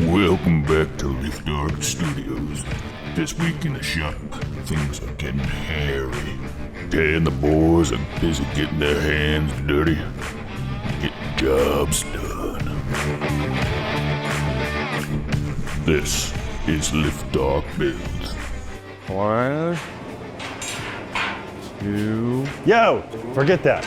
Welcome back to Lift Dark Studios. This week in the shop, things are getting hairy. Tay and the boys are busy getting their hands dirty, getting jobs done. This is Lift Dark Builds. 1, 2. Yo, forget that.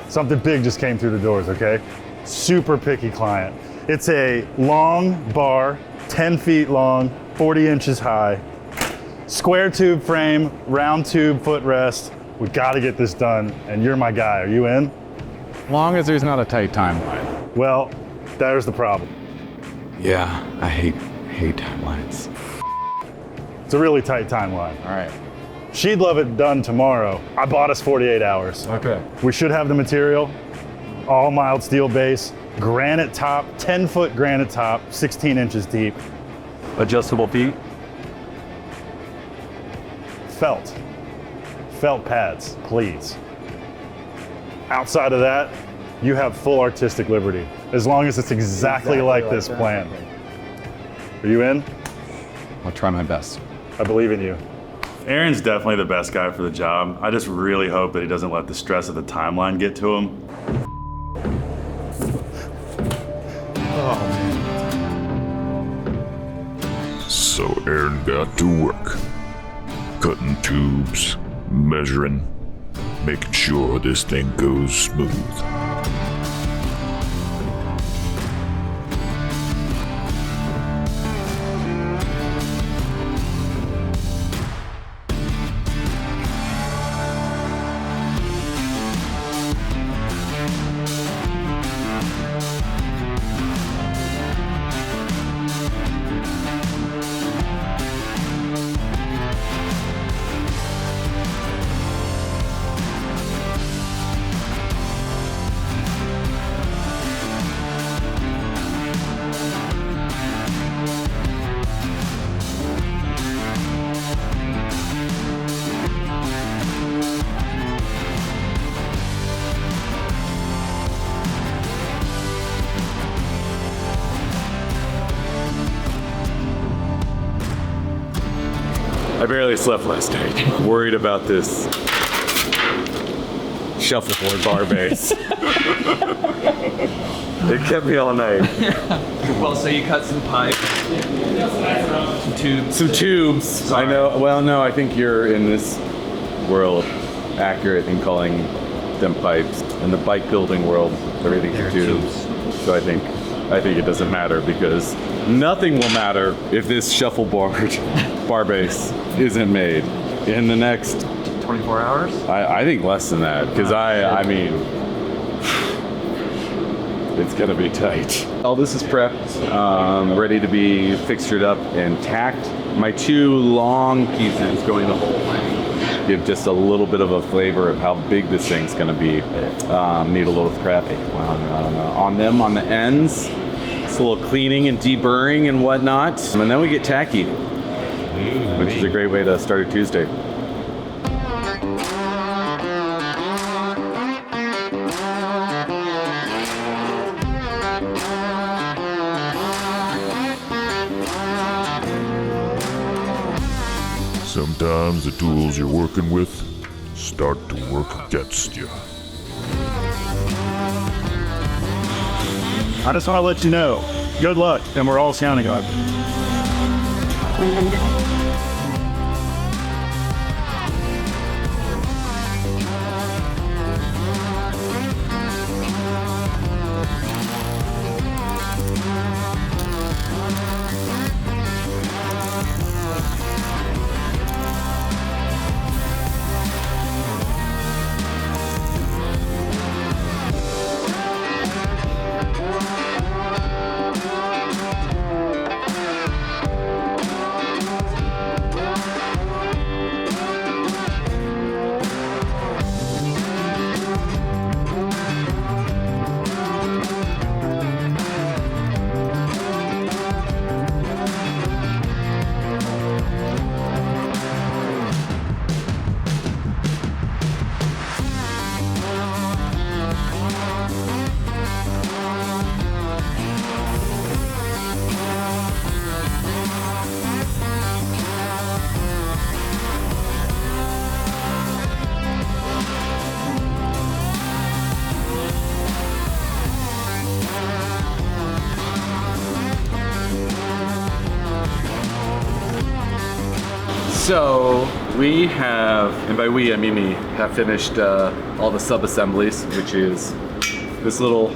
Something big just came through the doors, okay? Super picky client. It's a long bar, 10 feet long, 40 inches high, square tube frame, round tube footrest. We gotta get this done, and you're my guy. Are you in? As long as there's not a tight timeline. Well, there's the problem. Yeah, I hate timelines. It's a really tight timeline. All right. She'd love it done tomorrow. I bought us 48 hours. Okay. We should have the material, all mild steel base, granite top, 10-foot granite top, 16 inches deep. Adjustable feet? Felt pads, please. Outside of that, you have full artistic liberty, as long as it's exactly like this plan. Are you in? I'll try my best. I believe in you. Aaron's definitely the best guy for the job. I just really hope that he doesn't let the stress of the timeline get to him. So Aaron got to work, cutting tubes, measuring, making sure this thing goes smooth. I barely slept last night. Worried about this shuffleboard bar base. It kept me all night. Well, so you cut some pipe, some tubes. Some tubes. Sorry. I know. Well, no, I think you're in this world accurate in calling them pipes. In the bike building world, everything's a tube. So I think it doesn't matter because nothing will matter if this shuffleboard bar base isn't made in the next 24 hours? I think less than that, because I mean, it's gonna be tight. All this is prepped, ready to be fixtured up and tacked. My 2 long pieces going the whole way give just a little bit of a flavor of how big this thing's gonna be. Need a little scrap on them, on the ends. It's a little cleaning and deburring and whatnot. And then we get tacky, which is a great way to start a Tuesday. Sometimes the tools you're working with start to work against you. I just want to let you know, good luck, and we're all counting on it. So we have, and by we I mean me, have finished all the sub-assemblies, which is this little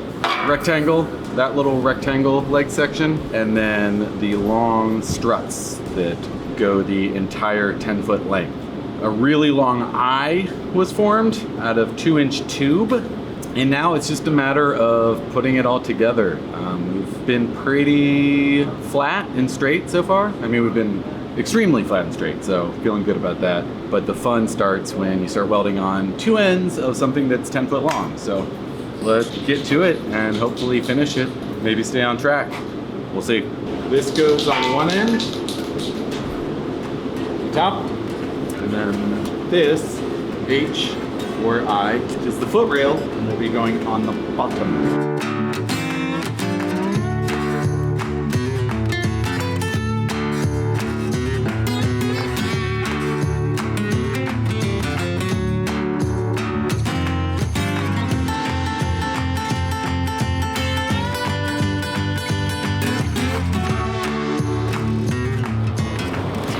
rectangle, that little rectangle leg section, and then the long struts that go the entire 10-foot length. A really long eye was formed out of 2-inch tube, and now it's just a matter of putting it all together. We've been pretty flat and straight so far. I mean, we've been extremely flat and straight, so feeling good about that. But the fun starts when you start welding on two ends of something that's 10 foot long. So let's get to it and hopefully finish it. Maybe stay on track. We'll see. This goes on one end, top, and then this H or I is the foot rail, and will be going on the bottom.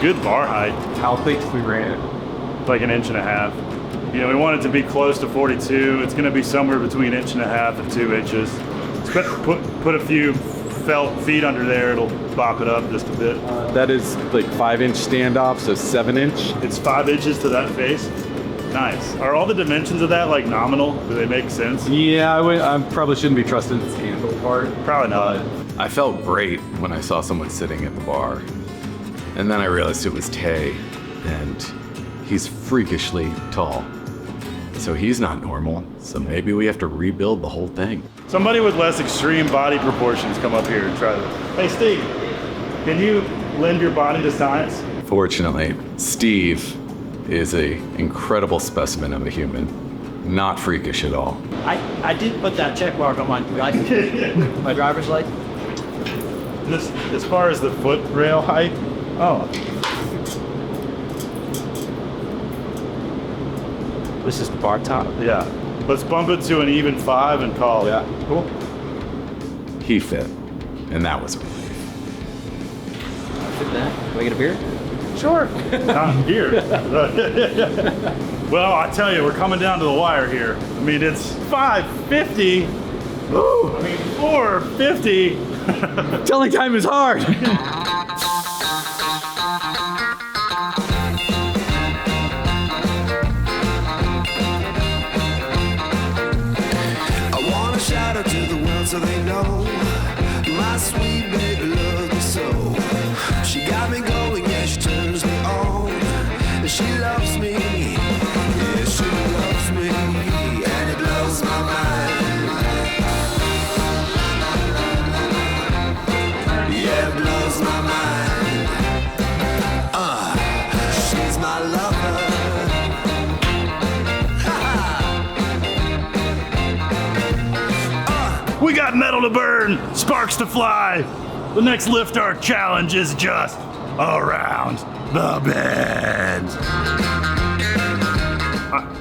Good bar height, How thick we ran it? like 1.5 inches. You know, we want it to be close to 42. It's going to be somewhere between 1.5 inches and 2 inches. Put a few felt feet under there. It'll bop it up just a bit. That is like 5-inch standoff, so 7-inch. It's 5 inches to that face. Nice. Are all the dimensions of that like nominal? Do they make sense? Yeah, I probably shouldn't be trusting this handle part. Probably not. I felt great when I saw someone sitting at the bar. And then I realized it was Tay, and he's freakishly tall. So he's not normal, so maybe we have to rebuild the whole thing. Somebody with less extreme body proportions come up here and try this. Hey, Steve, can you lend your body to science? Fortunately, Steve is an incredible specimen of a human. Not freakish at all. I did put that check mark on my license, my driver's license. This, as far as the foot rail height, oh, This is bar top. yeah. Let's bump it to an even 5 and call it. Yeah, cool. He fit, and that was a relief. Fit that. Can I get a beer? Sure. Not here. Well, I tell you, we're coming down to the wire here. I mean, it's 550. Ooh, I mean, 450. Telling time is hard. I wanna shout out to the world so they know my sweet baby loves me so. She got me going, yeah, she turns me on. And she loves me, yeah, she loves me, and it blows my mind. Yeah, it blows my mind. She's my lover. We got metal to burn, sparks to fly. The next lift arc challenge is just around the bend.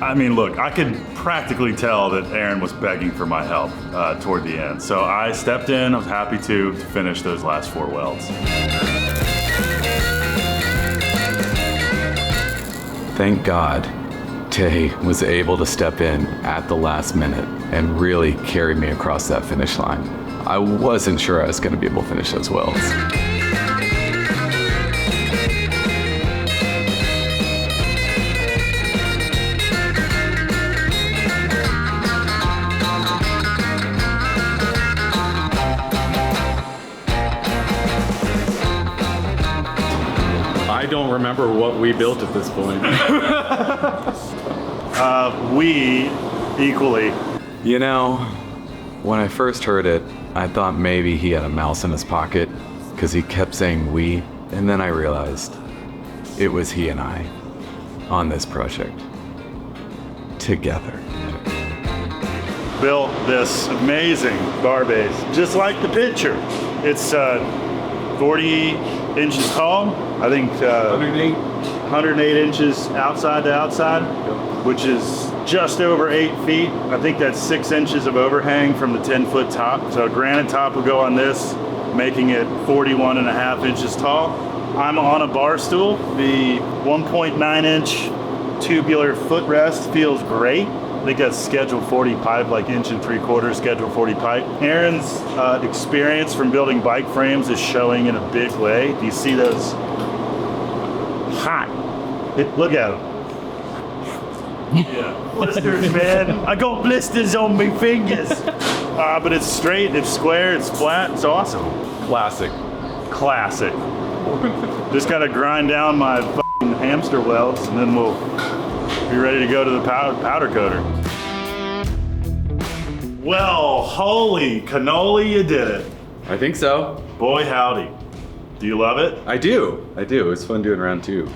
I mean, look, I could practically tell that Aaron was begging for my help toward the end. So I stepped in, I was happy to finish those last 4 welds. Thank God, Tay was able to step in at the last minute and really carry me across that finish line. I wasn't sure I was going to be able to finish those welds. I don't remember what we built at this point. We equally. You know, when I first heard it, I thought maybe he had a mouse in his pocket because he kept saying we, and then I realized it was he and I on this project together. Built this amazing bar base, just like the picture. It's 40 inches tall, I think 108 inches outside to outside, which is just over 8 feet. I think that's 6 inches of overhang from the 10-foot top. So a granite top will go on this, making it 41.5 inches tall. I'm on a bar stool. The 1.9-inch tubular footrest feels great. I think that's schedule 40 pipe, like 1.75" schedule 40 pipe. Aaron's experience from building bike frames is showing in a big way. Do you see those? Hot. Look at them. Yeah. Blisters, man. I got blisters on my fingers. But it's straight, it's square, it's flat, it's awesome. Classic. Classic. Just gotta grind down my f***ing hamster welds, and then we'll be ready to go to the powder coater. Well, holy cannoli, you did it. I think so. Boy, howdy. Do you love it? I do. It's fun doing round 2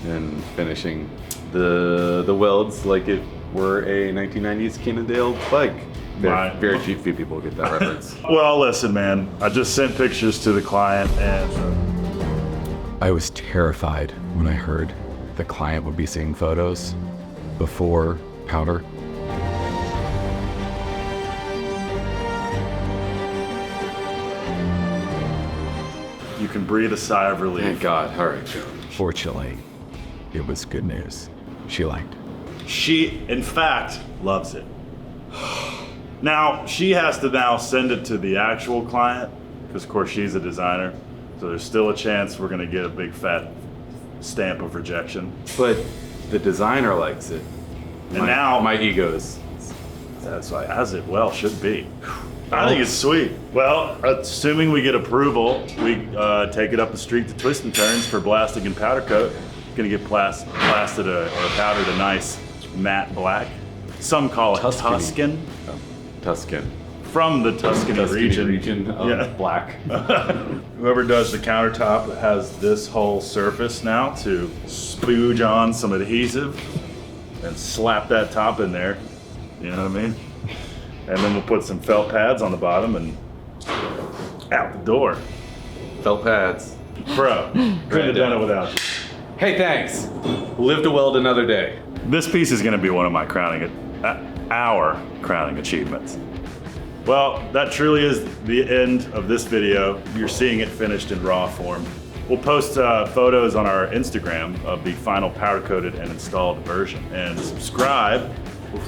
and finishing the welds like it were a 1990s Cannondale bike. Very few people get that reference. Well, listen, man. I just sent pictures to the client, and I was terrified when I heard the client would be seeing photos before powder. you can breathe a sigh of relief. Thank God. All right, Joe. Fortunately, it was good news. She liked. She, in fact, loves it. Now, she has to now send it to the actual client, because of course she's a designer. So there's still a chance we're gonna get a big fat stamp of rejection. But the designer likes it. And now my ego's satisfied, as it well should be. I think it's sweet. Well, assuming we get approval, we take it up the street to Twist and Turns for blasting and powder coat. Gonna get blasted or powdered a nice matte black. Some call it Tuscan. Tuscan. From the Tuscany region of black. Whoever does the countertop has this whole surface now to spooge on some adhesive and slap that top in there. You know what I mean? And then we'll put some felt pads on the bottom and out the door. Felt pads. Bro, couldn't have done it without you. Hey, thanks. Live to weld another day. This piece is gonna be one of my our crowning achievements. Well, that truly is the end of this video. You're seeing it finished in raw form. We'll post photos on our Instagram of the final powder coated and installed version. And subscribe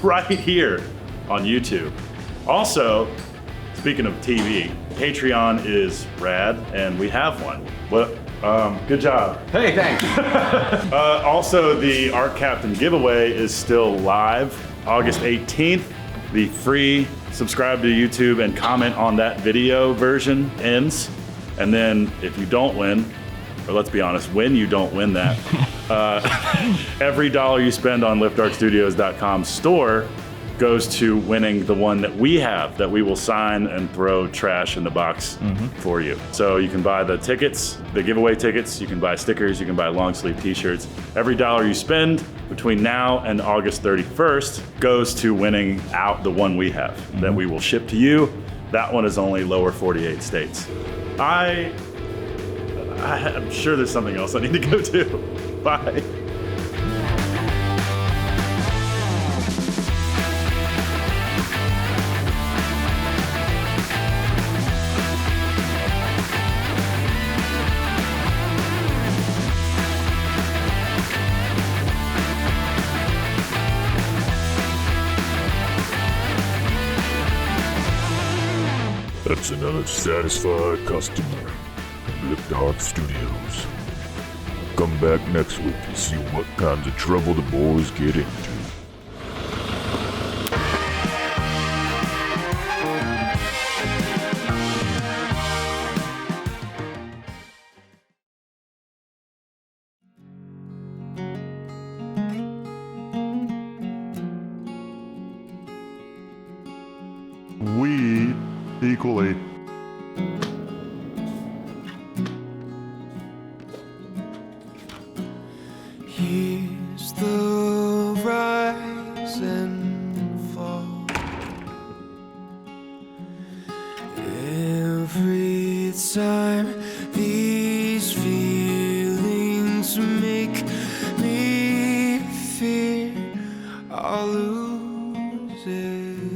right here on YouTube. Also, speaking of TV, Patreon is rad and we have one. Good job. Hey, thanks. Also, the Art Captain giveaway is still live, August 18th. The free subscribe to YouTube and comment on that video version ends. And then if you don't win, or let's be honest, when you don't win that, every dollar you spend on liftartstudios.com store goes to winning the one that we have, that we will sign and throw trash in the box for you. So you can buy the tickets, the giveaway tickets, you can buy stickers, you can buy long sleeve t-shirts. Every dollar you spend between now and August 31st goes to winning out the one we have that we will ship to you. That one is only lower 48 states. I'm sure there's something else I need to go to. Bye. That's another satisfied customer at Lift Art Studios. Come back next week to see what kinds of trouble the boys get into. We equally. Here's the rise and fall. Every time these feelings make me fear I'll lose it.